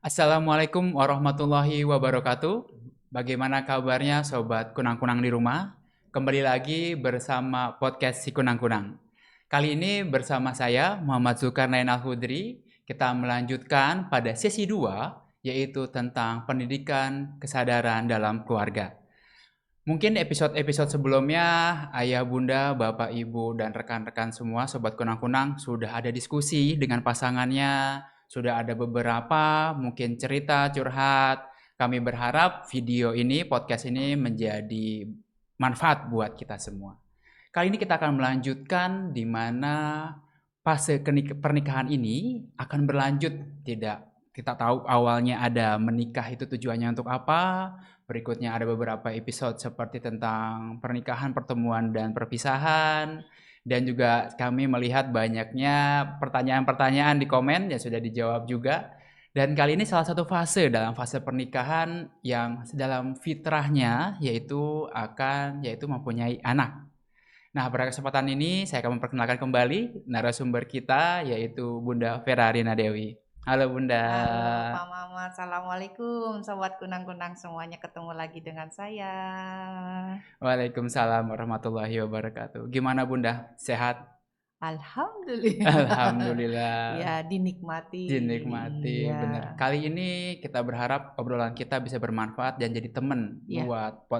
Assalamualaikum warahmatullahi wabarakatuh. Bagaimana kabarnya sobat kunang-kunang di rumah? Kembali lagi bersama podcast si kunang-kunang. Kali ini bersama saya Muhammad Zulkarnain Al-Hudri, kita melanjutkan pada sesi 2 yaitu tentang pendidikan kesadaran dalam keluarga. Mungkin episode-episode sebelumnya ayah, bunda, bapak, ibu, dan rekan-rekan semua sobat kunang-kunang sudah ada diskusi dengan pasangannya, sudah ada beberapa mungkin cerita, curhat. Kami berharap video ini, podcast ini menjadi manfaat buat kita semua. Kali ini kita akan melanjutkan di mana fase pernikahan ini akan berlanjut. Tidak, kita tahu awalnya ada menikah itu tujuannya untuk apa. Berikutnya ada beberapa episode seperti tentang pernikahan, pertemuan, dan perpisahan. Dan juga kami melihat banyaknya pertanyaan-pertanyaan di komen yang sudah dijawab juga. Dan kali ini salah satu fase dalam fase pernikahan yang dalam fitrahnya yaitu mempunyai anak. Nah, pada kesempatan ini saya akan memperkenalkan kembali narasumber kita yaitu Bunda Ferarina Dewi. Halo Bunda. Halo Pak Mamat, Assalamualaikum Sobat Kunang-Kunang semuanya, ketemu lagi dengan saya. Waalaikumsalam warahmatullahi wabarakatuh. Gimana Bunda? Sehat? Alhamdulillah. Alhamdulillah. Ya, dinikmati. Dinikmati, Iya, bener. Kali ini kita berharap obrolan kita bisa bermanfaat dan jadi temen iya, buat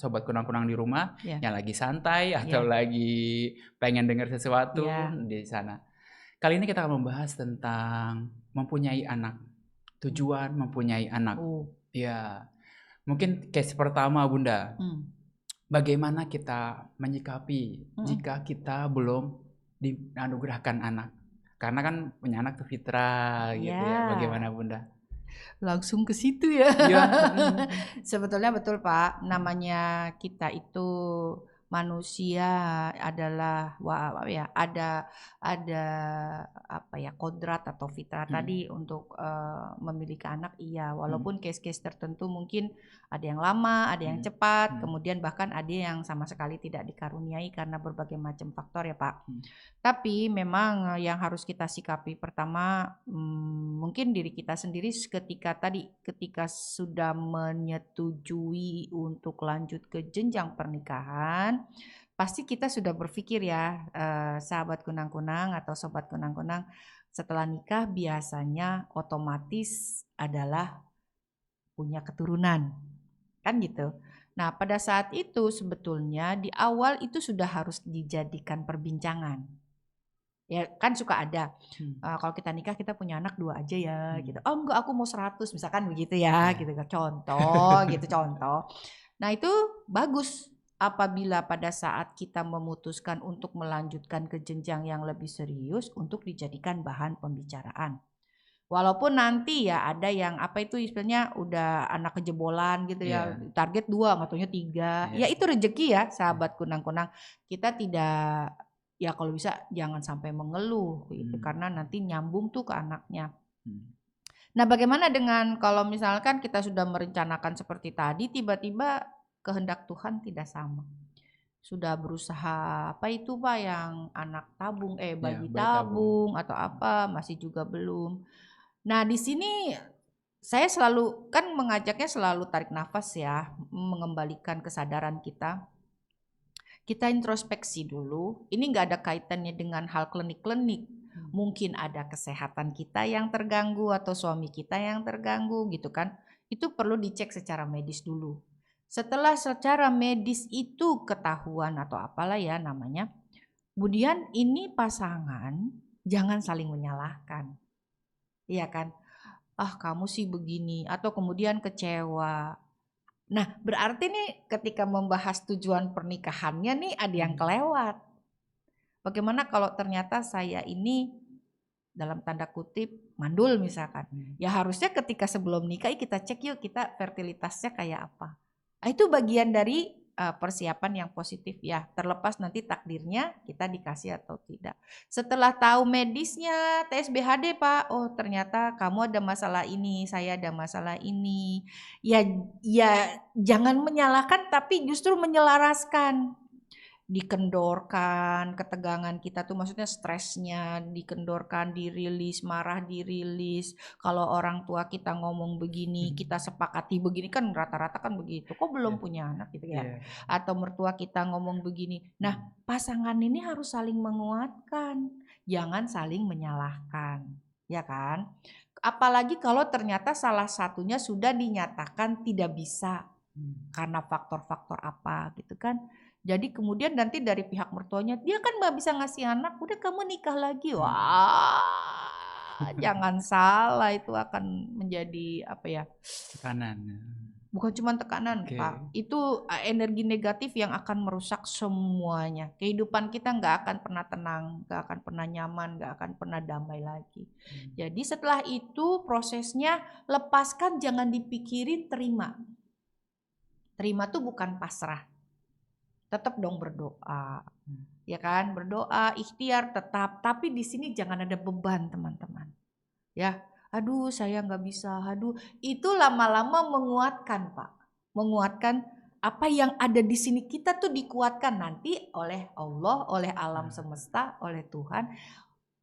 sobat kunang-kunang di rumah iya, yang lagi santai atau iya, lagi pengen dengar sesuatu iya. di sana. Kali ini kita akan membahas tentang mempunyai anak. Tujuan mempunyai anak. Oh, Ya, mungkin case pertama Bunda. hmm, Bagaimana kita menyikapi hmm, jika kita belum dianugerahkan anak? Karena kan punya anak tuh fitrah gitu ya. ya, Bagaimana Bunda? langsung ke situ ya. Iya. Sebetulnya betul Pak, namanya kita itu manusia adalah ada apa ya, kodrat atau fitrah Mhm, tadi untuk memiliki anak, iya, mhm, walaupun case-case tertentu mungkin ada yang lama, ada yang mhm, cepat, mhm, kemudian bahkan ada yang sama sekali tidak dikaruniai karena berbagai macam faktor ya Pak. mhm, Tapi memang yang harus kita sikapi pertama, mungkin diri kita sendiri ketika sudah menyetujui untuk lanjut ke jenjang pernikahan, pasti kita sudah berpikir ya, sahabat kunang-kunang atau sobat kunang-kunang, setelah nikah biasanya otomatis adalah punya keturunan, kan gitu. Nah, pada saat itu sebetulnya di awal itu sudah harus dijadikan perbincangan. Ya kan suka ada, mhm, kalau kita nikah kita punya anak 2 aja ya gitu, mhm. "Oh enggak aku mau 100," misalkan begitu ya Iya. gitu kan, contoh gitu, contoh. Nah itu bagus apabila pada saat kita memutuskan untuk melanjutkan ke jenjang yang lebih serius untuk dijadikan bahan pembicaraan. Walaupun nanti ya ada yang apa itu istilahnya udah anak kejebolan gitu ya, Iya, target 2 nggak taunya 3, ya iya, itu rezeki ya iya. sahabat kunang-kunang. Kita tidak ya kalau bisa jangan sampai mengeluh gitu, Mmm, karena nanti nyambung tuh ke anaknya. mhm, Nah bagaimana dengan kalau misalkan kita sudah merencanakan seperti tadi, tiba-tiba kehendak Tuhan tidak sama. Sudah berusaha apa itu Pak yang anak tabung, iya, bayi bayi tabung. tabung atau apa, masih juga belum. Nah, di sini saya selalu kan mengajaknya selalu tarik nafas ya, mengembalikan kesadaran kita. Kita introspeksi dulu. Ini nggak ada kaitannya dengan hal klinik-klinik. Mmm, Mungkin ada kesehatan kita yang terganggu atau suami kita yang terganggu gitu kan. Itu perlu dicek secara medis dulu. Setelah secara medis itu ketahuan atau apalah ya namanya, kemudian ini pasangan jangan saling menyalahkan. Iya kan? "Ah, kamu sih begini," atau kemudian kecewa. Nah, berarti nih ketika membahas tujuan pernikahannya nih ada yang mhm, kelewat. Bagaimana kalau ternyata saya ini dalam tanda kutip mandul misalkan. mhm. Ya harusnya ketika sebelum nikah kita cek yuk kita fertilitasnya kayak apa. Nah, itu bagian dari persiapan yang positif ya. Terlepas nanti takdirnya kita dikasih atau tidak. Setelah tahu medisnya, tes BHD Pak. Oh ternyata kamu ada masalah ini, saya ada masalah ini. Ya, ya jangan menyalahkan tapi justru menyelaraskan. dikendorkan, ketegangan kita tuh maksudnya stresnya dikendorkan, dirilis, marah dirilis. Kalau orang tua kita ngomong begini, kita sepakati begini, kan rata-rata kan begitu. Kok belum Iya. punya anak gitu ya? Iya. Atau mertua kita ngomong begini. Nah, pasangan ini harus saling menguatkan, jangan saling menyalahkan, ya kan? Apalagi kalau ternyata salah satunya sudah dinyatakan tidak bisa karena faktor-faktor apa gitu kan. Jadi kemudian nanti dari pihak mertuanya, dia kan nggak bisa ngasih anak, udah kamu nikah lagi. Wah, jangan salah, itu akan menjadi apa ya? Tekanan. Bukan cuma tekanan, Oke. Pak. Itu energi negatif yang akan merusak semuanya. Kehidupan kita nggak akan pernah tenang, nggak akan pernah nyaman, nggak akan pernah damai lagi. Jadi setelah itu prosesnya lepaskan, jangan dipikirin, terima. Terima tuh bukan pasrah. Tetap dong berdoa, ya kan? Berdoa, ikhtiar tetap. Tapi di sini jangan ada beban, teman-teman. Ya, aduh saya nggak bisa, aduh. Itu lama-lama menguatkan, Pak. Menguatkan apa yang ada di sini, kita tuh dikuatkan nanti oleh Allah, oleh alam semesta, oleh Tuhan.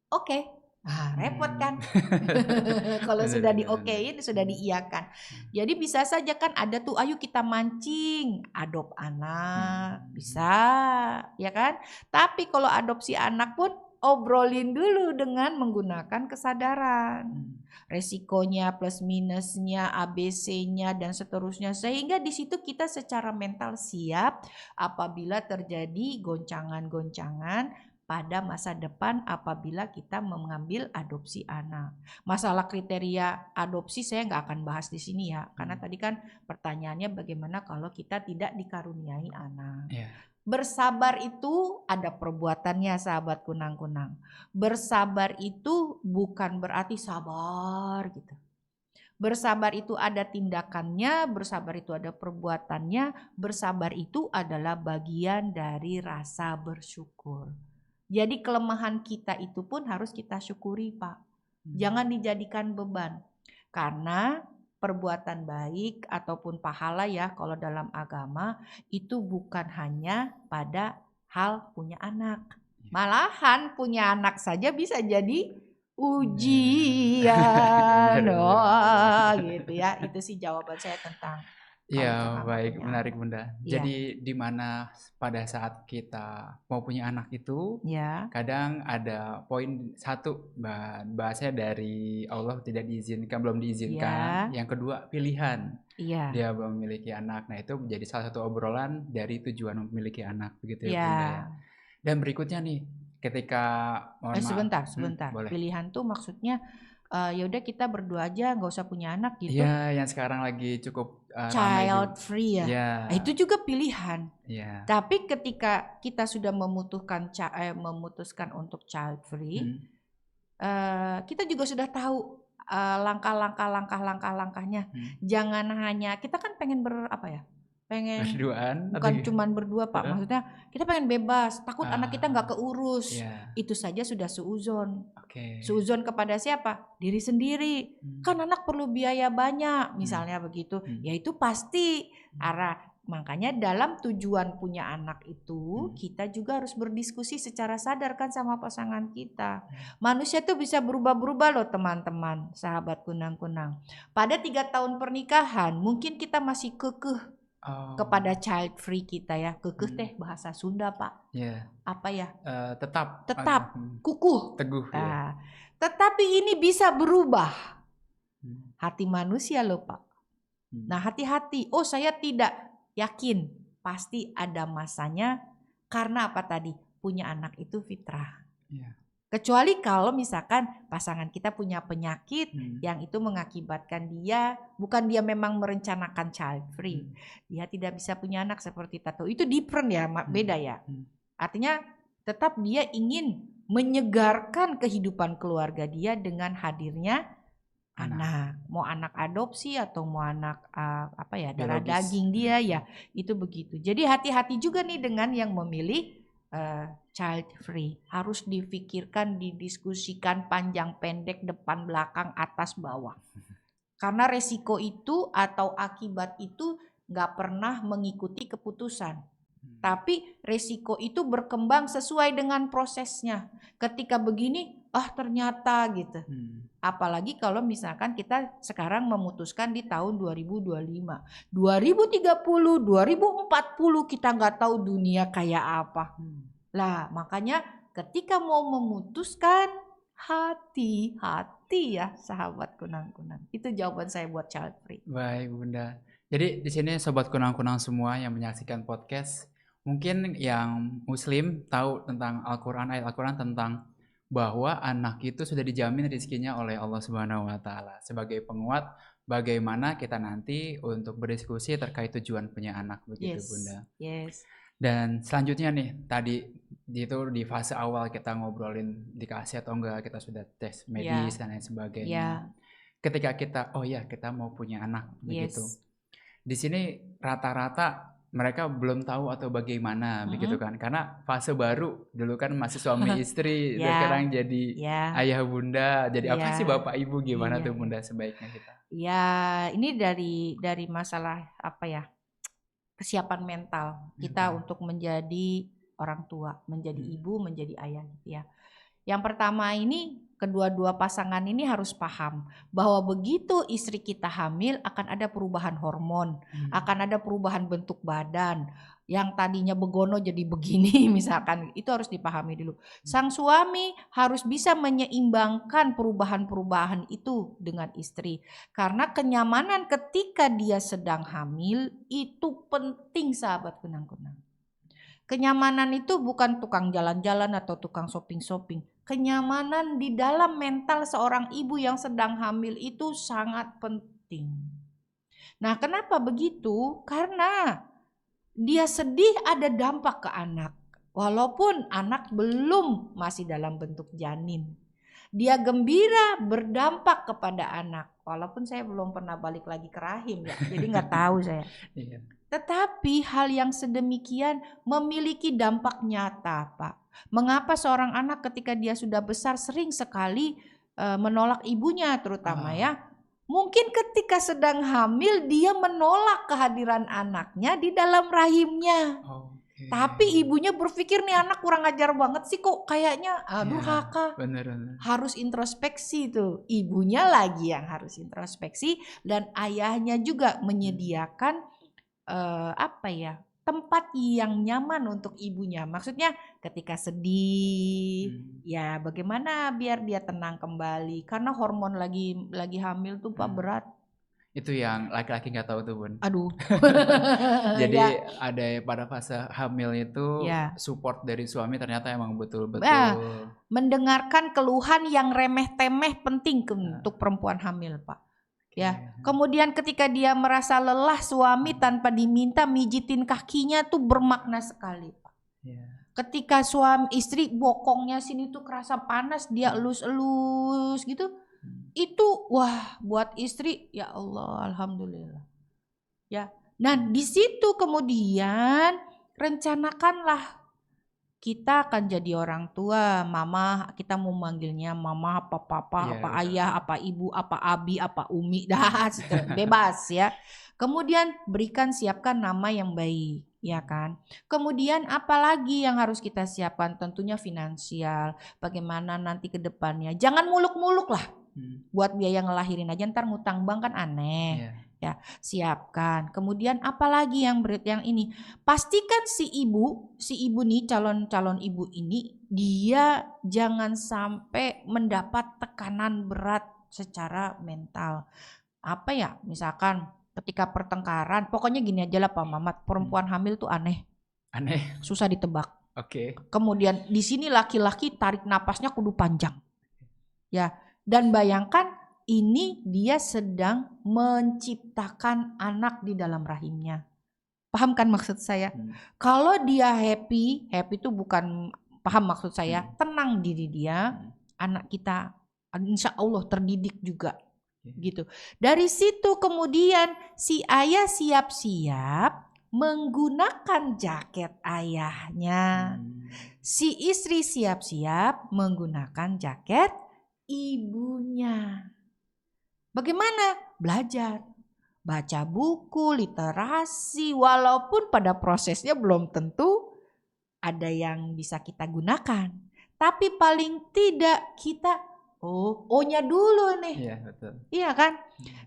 Oke. Nah, repot kan? Kalau sudah diokein, sudah diiyakan. Jadi bisa saja kan ada tuh, ayo kita mancing, adopt anak, bisa, ya kan? Tapi kalau adopsi anak pun obrolin dulu dengan menggunakan kesadaran. Resikonya, plus minusnya, ABC-nya dan seterusnya, sehingga di situ kita secara mental siap apabila terjadi goncangan-goncangan pada masa depan apabila kita mengambil adopsi anak. Masalah kriteria adopsi saya nggak akan bahas di sini ya, karena tadi kan pertanyaannya bagaimana kalau kita tidak dikaruniai anak. Bersabar itu ada perbuatannya, sahabat kunang-kunang. Bersabar itu bukan berarti sabar gitu. Bersabar itu ada tindakannya, bersabar itu ada perbuatannya, bersabar itu adalah bagian dari rasa bersyukur. Jadi kelemahan kita itu pun harus kita syukuri, Pak. Jangan dijadikan beban. Karena perbuatan baik ataupun pahala ya kalau dalam agama itu bukan hanya pada hal punya anak. Malahan punya anak saja bisa jadi ujian. Gitu ya. Itu sih jawaban saya tentang Iya, baik, menarik Bunda. Iya. Jadi di mana pada saat kita mau punya anak itu, Ya. kadang ada poin satu, bahasanya dari Allah tidak diizinkan, belum diizinkan. Ya. Yang kedua, pilihan. Iya. Dia belum memiliki anak. Nah, itu menjadi salah satu obrolan dari tujuan memiliki anak, begitu ya, Ya. Bunda ya. Dan berikutnya nih, ketika mohon maaf. Sebentar. Boleh. Pilihan tuh maksudnya ya udah kita berdua aja, nggak usah punya anak gitu. Iya, yang sekarang lagi cukup ramai Child free ya. Iya. Nah, itu juga pilihan. Iya. Tapi ketika kita sudah memutuskan untuk child free, kita juga sudah tahu langkahnya. Jangan hanya kita kan pengen pengen berduaan, bukan cuman berdua Pak, maksudnya kita pengen bebas, takut anak kita nggak keurus. Itu saja sudah suuzon. Suuzon kepada siapa? Diri sendiri. Kan anak perlu biaya banyak, misalnya begitu. Ya itu pasti makanya dalam tujuan punya anak itu kita juga harus berdiskusi secara sadar kan sama pasangan kita. Manusia tuh bisa berubah-berubah loh teman-teman, sahabat kunang-kunang. Pada 3 tahun pernikahan mungkin kita masih kekeh kepada child free kita ya. Kekeh teh bahasa Sunda Pak. Apa ya? Tetap. Kukuh. Teguh. Nah, tetapi ini bisa berubah. Hati manusia loh Pak. Nah hati-hati. Oh saya tidak yakin. Pasti ada masanya. Karena apa tadi? Punya anak itu fitrah. Kecuali kalau misalkan pasangan kita punya penyakit yang itu mengakibatkan bukan dia memang merencanakan child free. Dia tidak bisa punya anak seperti tato. Itu different ya, beda ya. Artinya tetap dia ingin menyegarkan kehidupan keluarga dia dengan hadirnya anak. Mau anak adopsi atau mau anak darah daging dia ya. Itu begitu. Jadi hati-hati juga nih dengan yang memilih child free. Harus difikirkan, didiskusikan panjang pendek, depan belakang, atas bawah. Karena resiko itu atau akibat itu gak pernah mengikuti keputusan. Tapi resiko itu berkembang sesuai dengan prosesnya. Ketika begini, ternyata gitu. Apalagi kalau misalkan kita sekarang memutuskan di tahun 2025. 2030, 2040 kita nggak tahu dunia kayak apa. Lah makanya ketika mau memutuskan, hati-hati ya sahabat kunang-kunang. Itu jawaban saya buat child free. Baik Bunda. Jadi di sini sobat kunang-kunang semua yang menyaksikan podcast, mungkin yang muslim tahu tentang Al-Quran, ayat Al-Quran tentang bahwa anak itu sudah dijamin rezekinya oleh Allah Subhanahu wa Ta'ala. Sebagai penguat bagaimana kita nanti untuk berdiskusi terkait tujuan punya anak, begitu Bunda. Yes. Dan selanjutnya nih, tadi itu di fase awal kita ngobrolin dikasih atau enggak, kita sudah tes medis dan lain sebagainya. Ketika kita, kita mau punya anak, begitu. Di sini rata-rata mereka belum tahu atau bagaimana, begitu kan? Karena fase baru, dulu kan masih suami istri, sekarang jadi ayah bunda. Jadi apa sih bapak ibu, gimana tuh Bunda sebaiknya kita? Ya, ini dari masalah apa ya? Kesiapan mental kita untuk menjadi orang tua, menjadi ibu, menjadi ayah gitu ya. Yang pertama ini, kedua-dua pasangan ini harus paham bahwa begitu istri kita hamil akan ada perubahan hormon, akan ada perubahan bentuk badan. Yang tadinya begono jadi begini misalkan, itu harus dipahami dulu. Sang suami harus bisa menyeimbangkan perubahan-perubahan itu dengan istri. Karena kenyamanan ketika dia sedang hamil itu penting sahabat kunang-kunang. Kenyamanan itu bukan tukang jalan-jalan atau tukang shopping-shopping. Kenyamanan di dalam mental seorang ibu yang sedang hamil itu sangat penting. Nah, kenapa begitu? Karena dia sedih ada dampak ke anak. Walaupun anak belum masih dalam bentuk janin. Dia gembira berdampak kepada anak. Walaupun saya belum pernah balik lagi ke rahim ya. Jadi nggak tahu saya. Tetapi hal yang sedemikian memiliki dampak nyata, Pak. Mengapa seorang anak ketika dia sudah besar sering sekali menolak ibunya terutama ya. Mungkin ketika sedang hamil dia menolak kehadiran anaknya di dalam rahimnya. Tapi ibunya berpikir nih anak kurang ajar banget sih kok kayaknya durhaka. Bener. Harus introspeksi tuh. Ibunya lagi yang harus introspeksi dan ayahnya juga menyediakan tempat yang nyaman untuk ibunya. Maksudnya ketika sedih, ya bagaimana biar dia tenang kembali. Karena hormon lagi hamil tuh Pak berat. Itu yang laki-laki nggak tahu tuh Bun. Aduh. Jadi ada pada fase hamil itu support dari suami ternyata emang betul-betul. Mendengarkan keluhan yang remeh-temeh penting untuk perempuan hamil Pak. Ya, kemudian ketika dia merasa lelah suami tanpa diminta mijitin kakinya tuh bermakna sekali, Pak. Ketika suami istri bokongnya sini tuh kerasa panas, dia elus-elus gitu. Itu wah buat istri ya Allah alhamdulillah. Ya. Nah, di situ kemudian rencanakanlah kita akan jadi orang tua, mama, kita mau manggilnya mama, apa papa, apa ayah, apa ibu, apa abi, apa umi, dah bebas ya. Kemudian siapkan nama yang baik, ya kan. Kemudian apalagi yang harus kita siapkan? Tentunya finansial, bagaimana nanti ke depannya. Jangan muluk-muluk lah, buat biaya ngelahirin aja ntar ngutang bank kan aneh. Ya, siapkan. Kemudian apalagi yang ini? Pastikan si ibu nih calon ibu ini dia jangan sampai mendapat tekanan berat secara mental. Apa ya? Misalkan ketika pertengkaran, pokoknya gini aja lah Pak Mamat, perempuan hamil tuh aneh. Susah ditebak. Kemudian di sini laki-laki tarik napasnya kudu panjang. Ya, dan bayangkan ini dia sedang menciptakan anak di dalam rahimnya. Paham kan maksud saya? Kalau dia happy itu bukan paham maksud saya, tenang diri dia, anak kita insya Allah terdidik juga. Gitu. Dari situ kemudian si ayah siap-siap menggunakan jaket ayahnya. Si istri siap-siap menggunakan jaket ibunya. Bagaimana? Belajar. baca buku, literasi, walaupun pada prosesnya belum tentu ada yang bisa kita gunakan. Tapi paling tidak kita O-nya dulu nih. Iya, betul. Iya kan?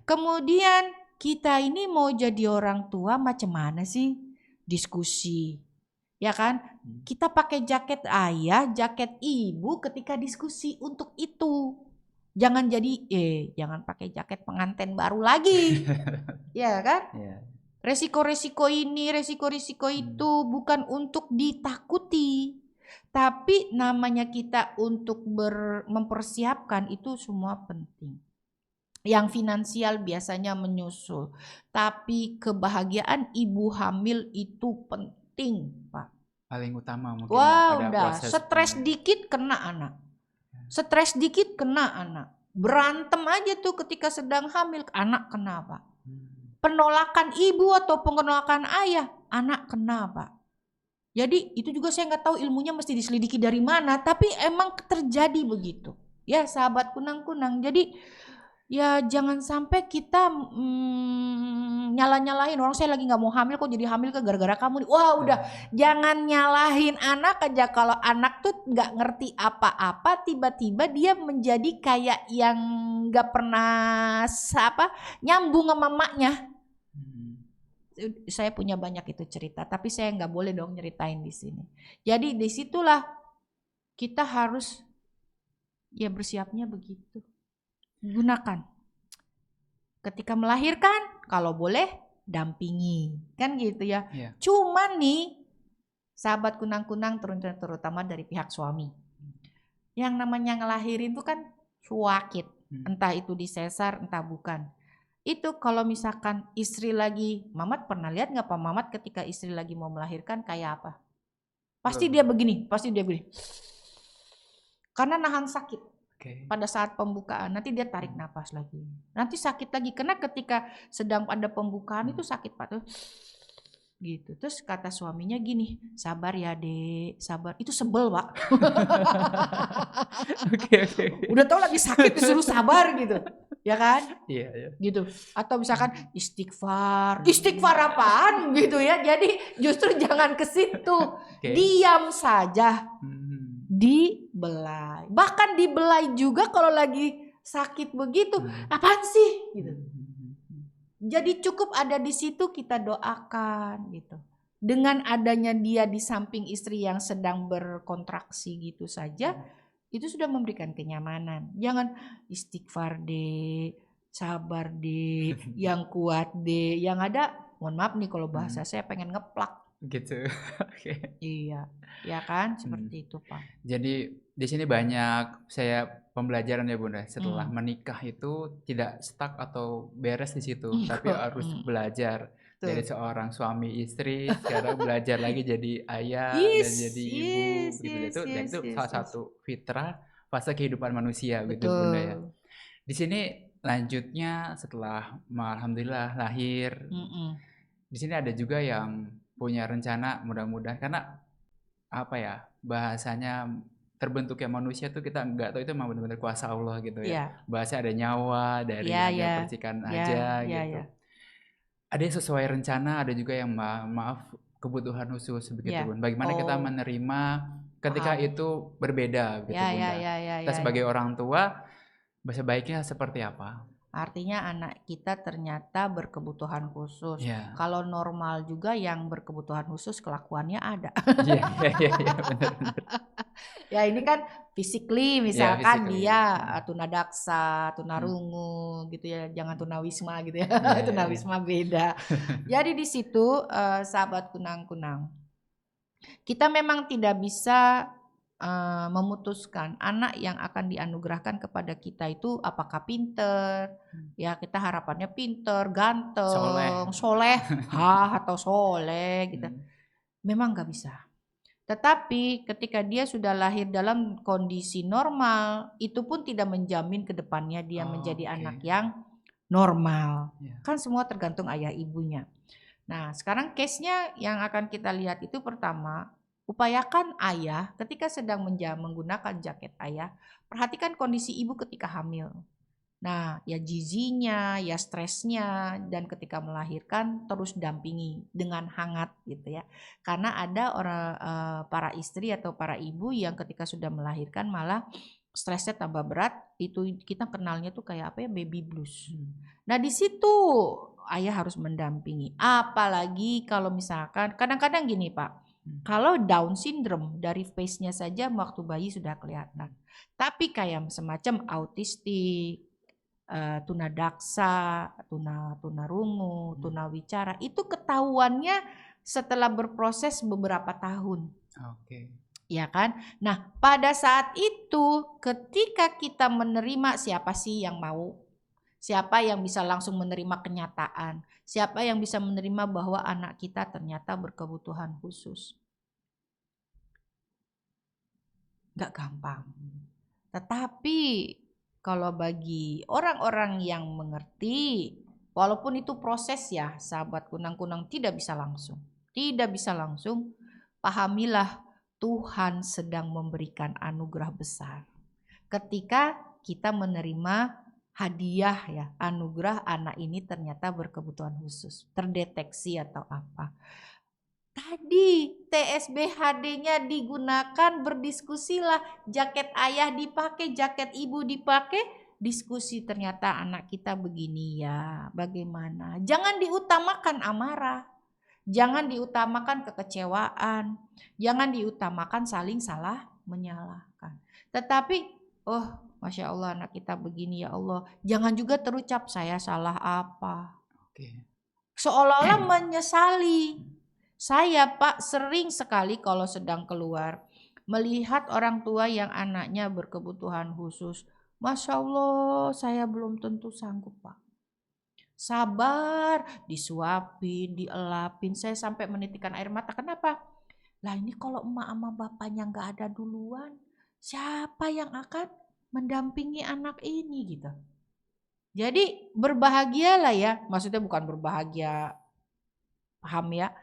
Kemudian kita ini mau jadi orang tua macam mana sih? Diskusi. Ya kan? Kita pakai jaket ayah, jaket ibu ketika diskusi untuk itu. Jangan pakai jaket pengantin baru lagi. Ya kan? Iya. Resiko-resiko ini, resiko-resiko itu bukan untuk ditakuti. Tapi namanya kita untuk mempersiapkan itu semua penting. Yang finansial biasanya menyusul. Tapi kebahagiaan ibu hamil itu penting, Pak. Paling utama mungkin Wah, pada udah. proses Stres dikit kena anak. Stres dikit kena anak. Berantem aja tuh ketika sedang hamil, anak kena, Pak. Penolakan ibu atau penolakan ayah, anak kena, Pak. Jadi itu juga saya nggak tahu ilmunya mesti diselidiki dari mana, tapi emang terjadi begitu. Ya sahabat kunang-kunang, jadi ya jangan sampai kita nyala-nyalahin orang, saya lagi nggak mau hamil kok jadi hamil ke gara-gara kamu. Wah udah, jangan nyalahin anak aja. Kalau anak tuh nggak ngerti apa-apa, tiba-tiba dia menjadi kayak yang nggak pernah nyambung sama mamanya. Saya punya banyak itu cerita, tapi saya nggak boleh dong nyeritain di sini. Jadi disitulah kita harus ya bersiapnya begitu. Gunakan. Ketika melahirkan, kalau boleh dampingi, kan gitu ya. Iya. Cuman nih, sahabat kunang-kunang terutama dari pihak suami, yang namanya ngelahirin itu kan sakit, entah itu disesar, entah bukan. Itu kalau misalkan istri lagi, Mamat pernah lihat nggak Pak Mamat ketika istri lagi mau melahirkan kayak apa? Pasti dia begini, karena nahan sakit. Pada saat pembukaan nanti dia tarik nafas lagi, nanti sakit lagi karena ketika sedang ada pembukaan itu sakit Pak tuh gitu. Terus kata suaminya gini, sabar ya dek, sabar. Itu sebel Pak. Oke. Udah tahu lagi sakit disuruh sabar gitu, ya kan? Iya. Gitu. Atau misalkan istighfar apaan gitu ya. Jadi justru jangan ke situ, diam saja. Dibelai, bahkan dibelai juga kalau lagi sakit begitu, apaan sih gitu. Jadi cukup ada di situ kita doakan gitu. Dengan adanya dia di samping istri yang sedang berkontraksi gitu saja, itu sudah memberikan kenyamanan. Jangan istighfar deh, sabar deh, yang kuat deh. Yang ada, mohon maaf nih kalau bahasa saya pengen ngeplak. Gitu. Oke. Iya, ya kan seperti itu Pak. Jadi di sini banyak saya pembelajaran ya Bunda. Setelah menikah itu tidak stuck atau beres di situ, tapi harus belajar dari seorang suami istri, sekarang belajar lagi jadi ayah dan jadi ibu gitu. Itu salah satu fitrah fase kehidupan manusia gitu Bunda ya. Di sini lanjutnya setelah alhamdulillah lahir. Di sini ada juga yang punya rencana mudah-mudahan, karena apa ya bahasanya terbentuknya manusia tuh kita nggak tahu itu memang benar-benar kuasa Allah gitu ya. Bahasa ada nyawa dari hanya percikan aja gitu. Ada yang sesuai rencana, ada juga yang maaf kebutuhan khusus begitu Bun. Bagaimana kita menerima ketika itu berbeda gitu Bunda. Kita sebagai orang tua sebaiknya seperti apa? Artinya anak kita ternyata berkebutuhan khusus. Kalau normal juga yang berkebutuhan khusus kelakuannya ada. Iya benar. Ya ini kan physically misalkan dia tunadaksa, tunarungu gitu ya, jangan tunawisma gitu ya. Tunawisma beda. Jadi di situ sahabat kunang-kunang, kita memang tidak bisa memutuskan anak yang akan dianugerahkan kepada kita itu apakah pinter, ya kita harapannya pinter, ganteng, soleh, atau soleh gitu. Memang nggak bisa. Tetapi ketika dia sudah lahir dalam kondisi normal, itu pun tidak menjamin ke depannya dia menjadi anak yang normal. Kan semua tergantung ayah ibunya. Nah sekarang case-nya yang akan kita lihat itu pertama, upayakan ayah ketika sedang menggunakan jaket ayah, perhatikan kondisi ibu ketika hamil. Nah, ya gizinya, ya stresnya, dan ketika melahirkan terus dampingi dengan hangat gitu ya. Karena ada para istri atau para ibu yang ketika sudah melahirkan malah stresnya tambah berat, itu kita kenalnya tuh kayak apa ya, baby blues. Nah, di situ ayah harus mendampingi. Apalagi kalau misalkan kadang-kadang gini, Pak. Kalau Down syndrome dari face-nya saja waktu bayi sudah kelihatan. Tapi kayak semacam autistik, tunadaksa, tunarungu, tunawicara itu ketahuannya setelah berproses beberapa tahun. Oke. Ya kan? Nah, pada saat itu ketika kita menerima, siapa sih yang mau? Siapa yang bisa langsung menerima kenyataan? Siapa yang bisa menerima bahwa anak kita ternyata berkebutuhan khusus? Gak gampang. Tetapi kalau bagi orang-orang yang mengerti, walaupun itu proses ya, sahabat kunang-kunang tidak bisa langsung. Tidak bisa langsung, pahamilah Tuhan sedang memberikan anugerah besar. Ketika kita menerima hadiah ya, anugerah anak ini ternyata berkebutuhan khusus, terdeteksi atau apa. Tadi TSBHD-nya digunakan, berdiskusilah, jaket ayah dipakai, jaket ibu dipakai, diskusi ternyata anak kita begini ya, bagaimana. Jangan diutamakan amarah, jangan diutamakan kekecewaan, jangan diutamakan saling salah menyalahkan. Tetapi, oh Masya Allah anak kita begini ya Allah, jangan juga terucap saya salah apa. Oke. Seolah-olah menyesali. Saya Pak sering sekali kalau sedang keluar melihat orang tua yang anaknya berkebutuhan khusus. Masya Allah saya belum tentu sanggup Pak. Sabar, disuapin, dielapin. Saya sampai menitikkan air mata. Kenapa? Lah ini kalau emak sama bapaknya nggak ada duluan, siapa yang akan mendampingi anak ini gitu. Jadi berbahagialah ya, maksudnya bukan berbahagia, paham ya.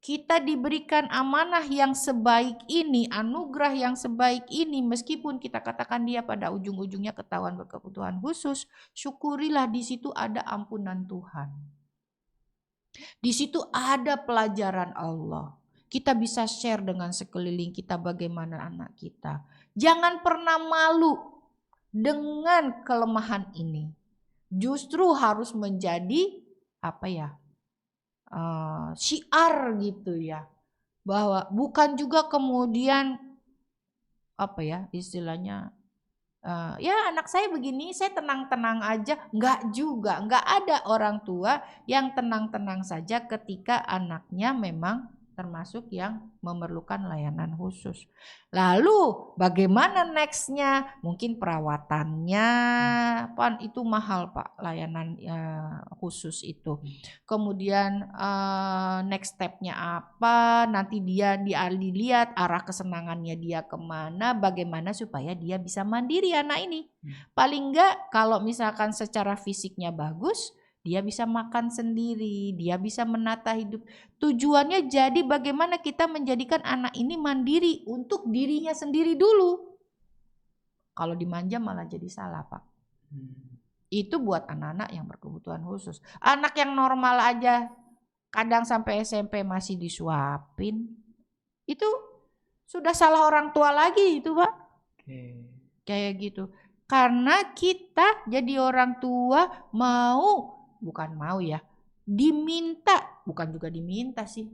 Kita diberikan amanah yang sebaik ini, anugerah yang sebaik ini, meskipun kita katakan dia pada ujung-ujungnya ketahuan berkebutuhan khusus, syukurilah di situ ada ampunan Tuhan. Di situ ada pelajaran Allah. Kita bisa share dengan sekeliling kita bagaimana anak kita. Jangan pernah malu dengan kelemahan ini. Justru harus menjadi apa ya? Syiar gitu ya, bahwa bukan juga kemudian apa ya istilahnya ya anak saya begini saya tenang-tenang aja, nggak juga, nggak ada orang tua yang tenang-tenang saja ketika anaknya memang termasuk yang memerlukan layanan khusus. Lalu bagaimana nextnya? Mungkin perawatannya, Pan itu mahal Pak layanan khusus itu. Kemudian next stepnya apa? Nanti dia dilihat arah kesenangannya dia kemana? Bagaimana supaya dia bisa mandiri anak ini? Paling enggak kalau misalkan secara fisiknya bagus, dia bisa makan sendiri, dia bisa menata hidup. Tujuannya jadi bagaimana kita menjadikan anak ini mandiri untuk dirinya sendiri dulu. Kalau dimanja malah jadi salah Pak. Itu buat anak-anak yang berkebutuhan khusus. Anak yang normal aja kadang sampai SMP masih disuapin. Itu sudah salah orang tua lagi itu Pak. Kayak gitu. Karena kita jadi orang tua bukan mau ya, diminta, bukan juga diminta sih.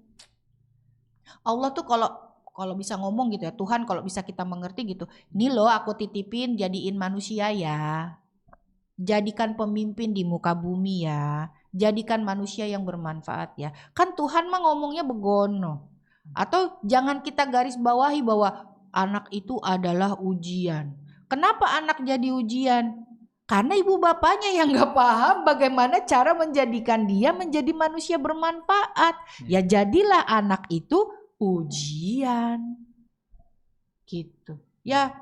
Allah tuh kalau bisa ngomong gitu ya, Tuhan kalau bisa kita mengerti gitu. Ini loh aku titipin jadiin manusia ya. Jadikan pemimpin di muka bumi ya. Jadikan manusia yang bermanfaat ya. Kan Tuhan mah ngomongnya begono. Atau jangan kita garis bawahi bahwa anak itu adalah ujian. Kenapa anak jadi ujian? Karena ibu bapaknya yang gak paham bagaimana cara menjadikan dia menjadi manusia bermanfaat. Ya jadilah anak itu ujian. Gitu. Ya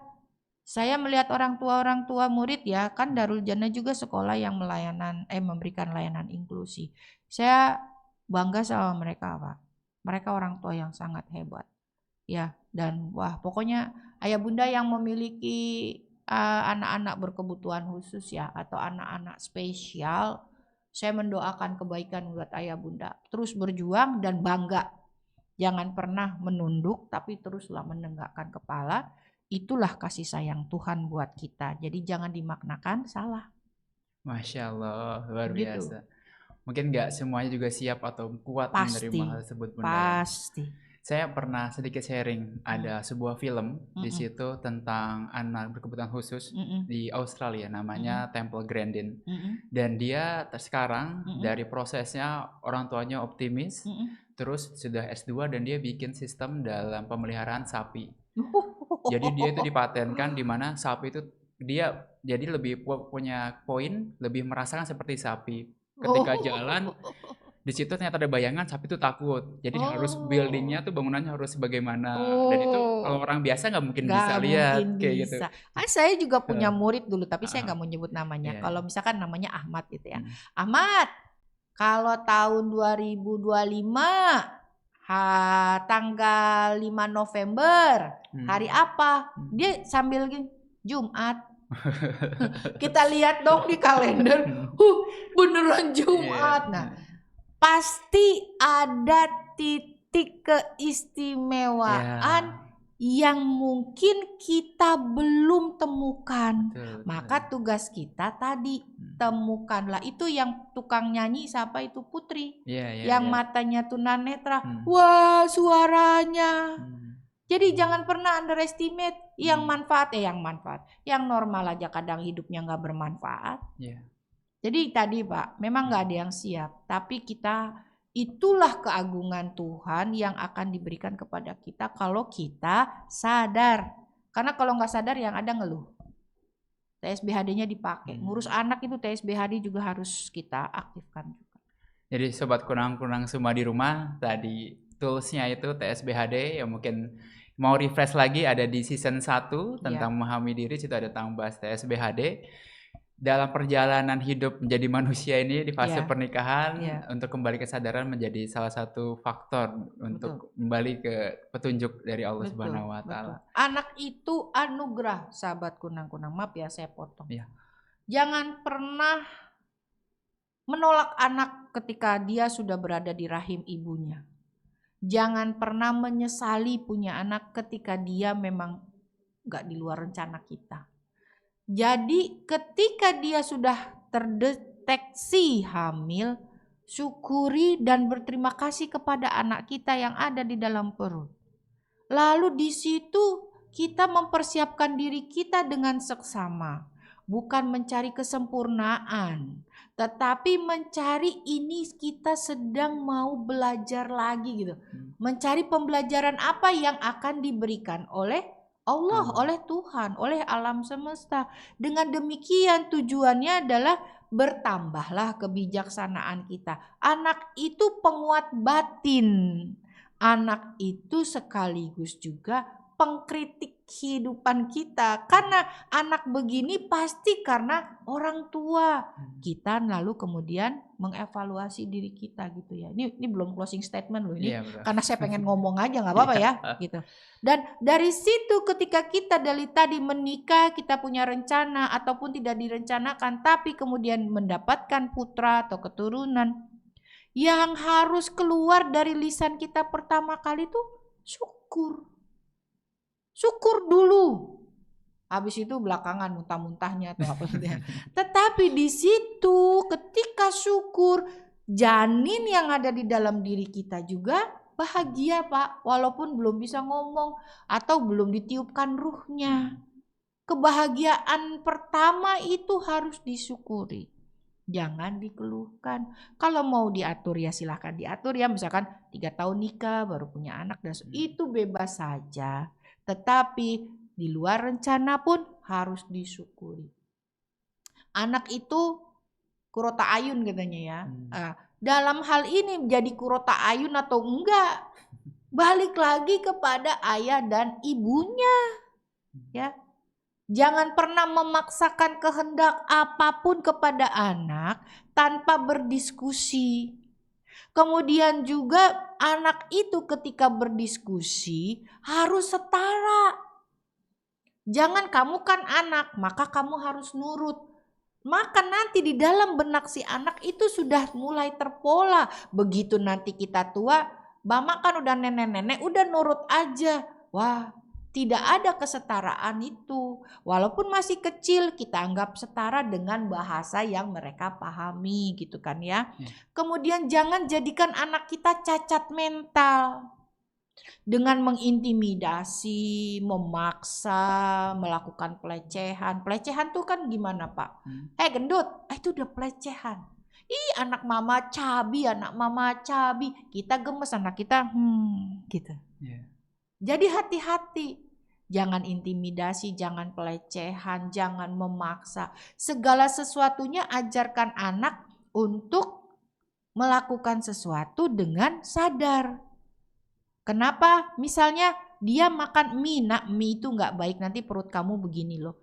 saya melihat orang tua murid ya, kan Darul Jannah juga sekolah yang memberikan layanan inklusi. Saya bangga sama mereka Pak. Mereka orang tua yang sangat hebat. Ya, dan wah pokoknya ayah bunda yang memiliki anak-anak berkebutuhan khusus ya, atau anak-anak spesial, saya mendoakan kebaikan buat ayah bunda. Terus berjuang dan bangga. Jangan pernah menunduk, tapi teruslah menegakkan kepala. Itulah kasih sayang Tuhan buat kita. Jadi jangan dimaknakan salah. Masya Allah, luar Begitu. biasa. Mungkin nggak semuanya juga siap atau kuat menerima hal Pasti. tersebut, Bunda ya. Pasti. Saya pernah sedikit sharing, ada sebuah film di Mm-mm. situ tentang anak berkebutuhan khusus Mm-mm. di Australia, namanya Temple Grandin. Mm-mm. Dan dia sekarang Mm-mm. dari prosesnya orang tuanya optimis, Mm-mm. terus sudah S2 dan dia bikin sistem dalam pemeliharaan sapi. Jadi dia itu dipatenkan di mana sapi itu dia jadi lebih punya poin, lebih merasakan seperti sapi. Ketika jalan di situ ternyata ada bayangan sapi itu takut. Jadi harus buildingnya tuh bangunannya harus bagaimana. Dan itu kalau orang biasa nggak mungkin bisa Nggak mungkin lihat kayak gitu. bisa. Saya juga punya Heeh, murid dulu, tapi saya heeh, nggak mau nyebut namanya. iya, Kalau iya. misalkan namanya Ahmad gitu ya. Hmm, Ahmad, kalau tahun 2025 tanggal 5 November, hari hmm, apa? hmm. Dia sambil gini, Jumat. Kita lihat dong di kalender. Beneran Iya, Jumat. Nah, pasti ada titik keistimewaan iya, yang mungkin kita belum temukan. betul, Maka betul. tugas kita tadi temukanlah. Itu yang tukang nyanyi siapa itu, Putri. Iya, iya, Yang iya. matanya tunanetra. Hmm, Wah, suaranya. hmm, Jadi jangan pernah underestimate yang hmm, manfaat. Yang normal aja kadang hidupnya nggak bermanfaat. iya. Jadi tadi Pak, memang nggak ada yang siap. Tapi itulah keagungan Tuhan yang akan diberikan kepada kita kalau kita sadar. Karena kalau nggak sadar yang ada ngeluh. TSBHD-nya dipakai. Ngurus anak itu TSBHD juga harus kita aktifkan juga. Jadi sobat kunang-kunang semua di rumah, tadi tools-nya itu TSBHD yang mungkin mau refresh lagi ada di season 1 tentang memahami diri, situ ada tentang bahas TSBHD. Dalam perjalanan hidup menjadi manusia ini di fase pernikahan untuk kembali kesadaran menjadi salah satu faktor untuk kembali ke petunjuk dari Allah Subhanahu wa taala. Anak itu anugerah, sahabat kunang-kunang. Maaf ya saya potong. Iya. Jangan pernah menolak anak ketika dia sudah berada di rahim ibunya. Jangan pernah menyesali punya anak ketika dia memang gak di luar rencana kita. Jadi ketika dia sudah terdeteksi hamil, syukuri dan berterima kasih kepada anak kita yang ada di dalam perut. Lalu di situ kita mempersiapkan diri kita dengan seksama. Bukan mencari kesempurnaan, tetapi mencari ini kita sedang mau belajar lagi gitu. Mencari pembelajaran apa yang akan diberikan oleh Allah, oleh Tuhan, oleh alam semesta. Dengan demikian tujuannya adalah bertambahlah kebijaksanaan kita. Anak itu penguat batin. Anak itu sekaligus juga pengkritik kehidupan kita. Karena anak begini pasti karena orang tua. Kita lalu kemudian mengevaluasi diri kita gitu ya. Ini belum closing statement loh ini. Karena saya pengen ngomong aja nggak apa-apa ya gitu. Dan dari situ ketika kita dari tadi menikah, kita punya rencana ataupun tidak direncanakan, tapi kemudian mendapatkan putra atau keturunan, yang harus keluar dari lisan kita pertama kali itu syukur. Syukur dulu. Habis itu belakangan muntah-muntahnya atau apa gitu ya. Tetapi di situ ketika syukur, janin yang ada di dalam diri kita juga bahagia Pak. Walaupun belum bisa ngomong atau belum ditiupkan ruhnya. Kebahagiaan pertama itu harus disyukuri. Jangan dikeluhkan. Kalau mau diatur ya silahkan diatur ya. Misalkan 3 tahun nikah baru punya anak dan itu bebas saja. Tetapi di luar rencana pun harus disyukuri. Anak itu kurota ayun katanya ya. Dalam hal ini menjadi kurota ayun atau enggak, balik lagi kepada ayah dan ibunya. Ya. Jangan pernah memaksakan kehendak apapun kepada anak tanpa berdiskusi. Kemudian juga anak itu ketika berdiskusi harus setara. Jangan kamu kan anak, maka kamu harus nurut. Maka nanti di dalam benak si anak itu sudah mulai terpola. Begitu nanti kita tua, mama kan udah nenek-nenek, udah nurut aja. Wah, tidak ada kesetaraan itu. Walaupun masih kecil, kita anggap setara dengan bahasa yang mereka pahami gitu kan ya. Kemudian jangan jadikan anak kita cacat mental. Dengan mengintimidasi, memaksa, melakukan pelecehan. Pelecehan tuh kan gimana Pak? Gendut, itu udah pelecehan. Ih anak mama cabi. Kita gemes, anak kita gitu. Jadi hati-hati. Jangan intimidasi, jangan pelecehan, jangan memaksa. Segala sesuatunya ajarkan anak untuk melakukan sesuatu dengan sadar. Kenapa? Misalnya dia makan mie, mie itu nggak baik, nanti perut kamu begini loh.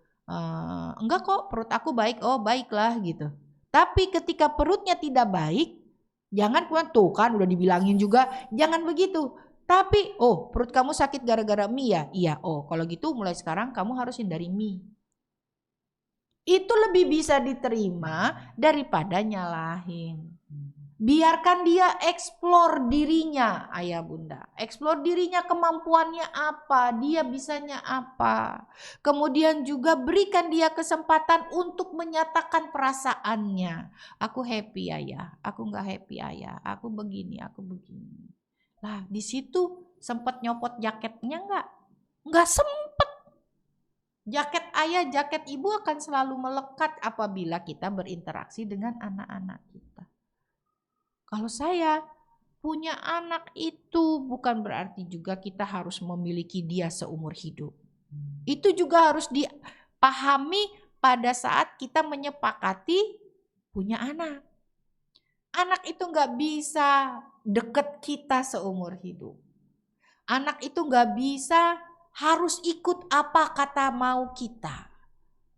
Enggak kok, perut aku baik, oh baiklah gitu. Tapi ketika perutnya tidak baik, jangan tuh kan udah dibilangin juga, jangan begitu. Tapi perut kamu sakit gara-gara mie ya? Iya, kalau gitu mulai sekarang kamu harus hindari mie. Itu lebih bisa diterima daripada nyalahin. Biarkan dia eksplor dirinya, ayah bunda. Eksplor dirinya, kemampuannya apa, dia bisanya apa. Kemudian juga berikan dia kesempatan untuk menyatakan perasaannya. Aku happy ayah, aku gak happy ayah, aku begini, aku begini. Lah di situ sempat nyopot jaketnya enggak? Enggak sempet. Jaket ayah, jaket ibu akan selalu melekat apabila kita berinteraksi dengan anak-anak kita. Kalau saya punya anak itu bukan berarti juga kita harus memiliki dia seumur hidup. Itu juga harus dipahami pada saat kita menyepakati punya anak. Anak itu gak bisa deket kita seumur hidup. Anak itu gak bisa harus ikut apa kata mau kita.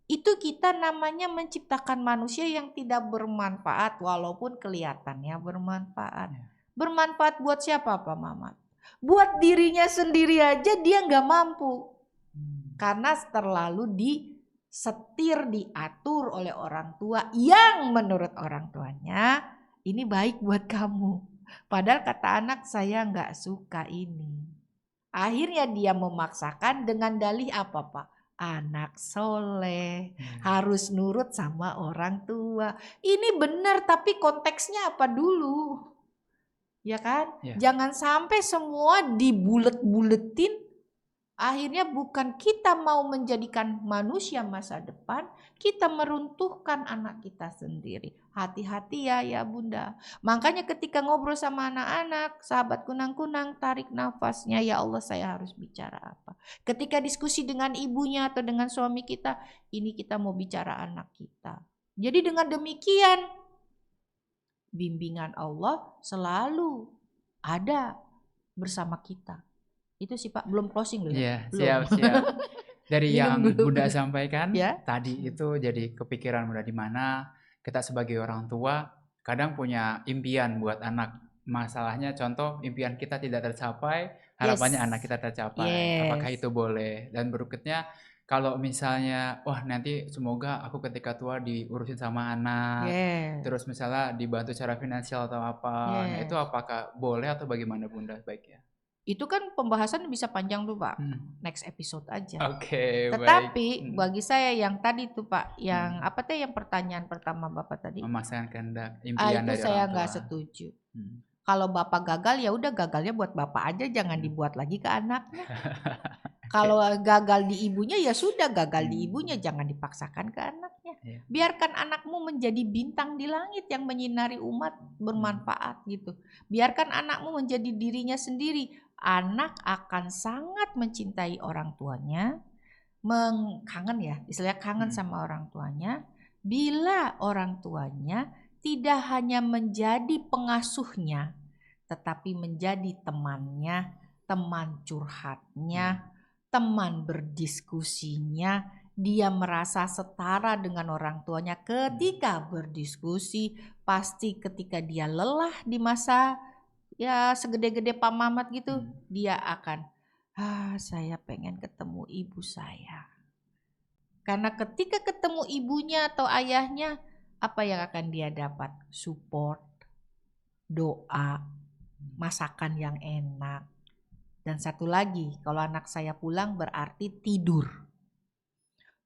Itu kita namanya menciptakan manusia yang tidak bermanfaat walaupun kelihatannya bermanfaat. Bermanfaat buat siapa Pak Mamat? Buat dirinya sendiri aja dia gak mampu. Karena terlalu disetir, diatur oleh orang tua yang menurut orang tuanya ini baik buat kamu. Padahal kata anak saya gak suka ini. Akhirnya dia memaksakan dengan dalih apa Pak? Anak soleh, harus nurut sama orang tua. Ini benar tapi konteksnya apa dulu? Ya kan? Jangan sampai semua dibulet-buletin. Akhirnya bukan kita mau menjadikan manusia masa depan, kita meruntuhkan anak kita sendiri. Hati-hati ya bunda. Makanya ketika ngobrol sama anak-anak, sahabat kunang-kunang, tarik nafasnya, ya Allah saya harus bicara apa. Ketika diskusi dengan ibunya atau dengan suami kita, ini kita mau bicara anak kita. Jadi dengan demikian, bimbingan Allah selalu ada bersama kita. Itu sih Pak, belum closing loh ya. Iya, siap. Dari yang Bunda sampaikan tadi itu jadi kepikiran Bunda di mana kita sebagai orang tua kadang punya impian buat anak. Masalahnya contoh impian kita tidak tercapai, harapannya anak kita tercapai. Apakah itu boleh? Dan berikutnya kalau misalnya nanti semoga aku ketika tua diurusin sama anak. Terus misalnya dibantu secara finansial atau apa. Nah, itu apakah boleh atau bagaimana Bunda baiknya? Itu kan pembahasan bisa panjang tuh Pak, next episode aja. Oke, tetapi bagi saya yang tadi tuh Pak, yang apa tuh yang pertanyaan pertama Bapak tadi? Memaksakan kehendak impian itu dari saya orang tua. nggak setuju. Kalau Bapak gagal ya udah gagalnya buat Bapak aja, jangan dibuat lagi ke anaknya. Kalau gagal di ibunya ya sudah gagal di ibunya, jangan dipaksakan ke anaknya. Biarkan anakmu menjadi bintang di langit yang menyinari umat, bermanfaat gitu. Biarkan anakmu menjadi dirinya sendiri. Anak akan sangat mencintai orang tuanya, kangen ya, istilahnya kangen sama orang tuanya. Bila orang tuanya tidak hanya menjadi pengasuhnya, tetapi menjadi temannya, teman curhatnya, teman berdiskusinya. Dia merasa setara dengan orang tuanya ketika berdiskusi. Pasti ketika dia lelah di masa ya segede-gede Pak Mamat gitu, dia akan saya pengen ketemu ibu saya. Karena ketika ketemu ibunya atau ayahnya, apa yang akan dia dapat? Support, doa, masakan yang enak. Dan satu lagi, kalau anak saya pulang berarti tidur.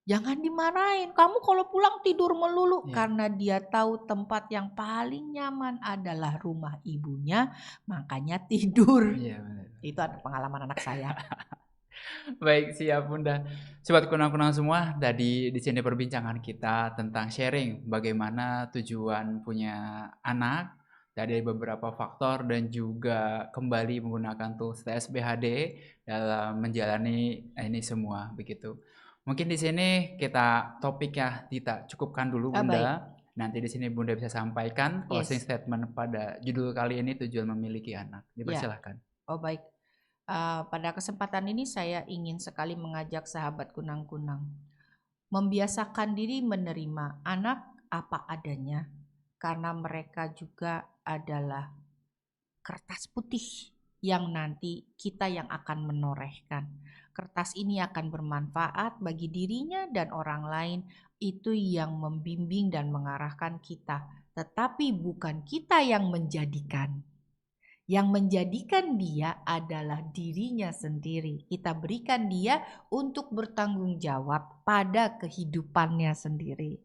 Jangan dimarahin, kamu kalau pulang tidur melulu. Karena dia tahu tempat yang paling nyaman adalah rumah ibunya, makanya tidur. Itu ada pengalaman anak saya. Baik, siap Bunda. Sobat kunang-kunang semua, tadi di sini perbincangan kita tentang sharing bagaimana tujuan punya anak dari beberapa faktor dan juga kembali menggunakan tools TSBHD dalam menjalani ini semua begitu. Mungkin di sini kita topiknya kita cukupkan dulu Bunda. Nanti di sini Bunda bisa sampaikan closing statement pada judul kali ini, tujuan memiliki anak. Dipersilahkan. Oh baik. Pada kesempatan ini saya ingin sekali mengajak sahabat kunang-kunang membiasakan diri menerima anak apa adanya, karena mereka juga adalah kertas putih yang nanti kita yang akan menorehkan. Kertas ini akan bermanfaat bagi dirinya dan orang lain, itu yang membimbing dan mengarahkan kita, tetapi bukan kita yang menjadikan. Yang menjadikan dia adalah dirinya sendiri. Kita berikan dia untuk bertanggung jawab pada kehidupannya sendiri.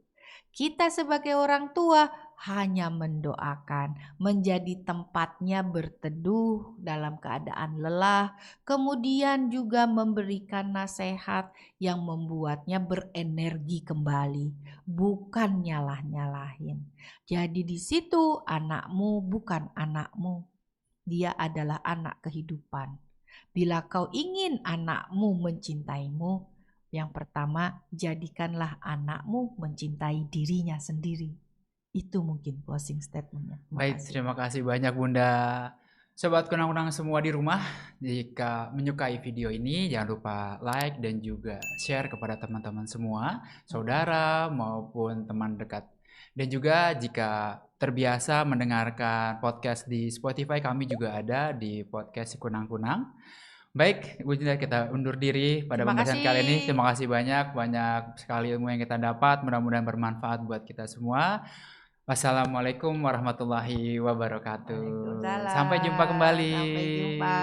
Kita sebagai orang tua hanya mendoakan, menjadi tempatnya berteduh dalam keadaan lelah, kemudian juga memberikan nasihat yang membuatnya berenergi kembali, bukan nyalah-nyalahin. Jadi di situ anakmu bukan anakmu. Dia adalah anak kehidupan. Bila kau ingin anakmu mencintaimu, yang pertama jadikanlah anakmu mencintai dirinya sendiri. Itu mungkin closing statementnya. Baik, terima kasih banyak Bunda. Sobat kunang-kunang semua di rumah, jika menyukai video ini jangan lupa like dan juga share kepada teman-teman semua, saudara maupun teman dekat. Dan juga jika terbiasa mendengarkan podcast di Spotify, kami juga ada di podcast Si Kunang-Kunang. Baik, Ibu Jinda, kita undur diri pada pembahasan kali ini. Terima kasih banyak sekali ilmu yang kita dapat. Mudah-mudahan bermanfaat buat kita semua. Wassalamualaikum warahmatullahi wabarakatuh. Sampai jumpa kembali. Sampai jumpa.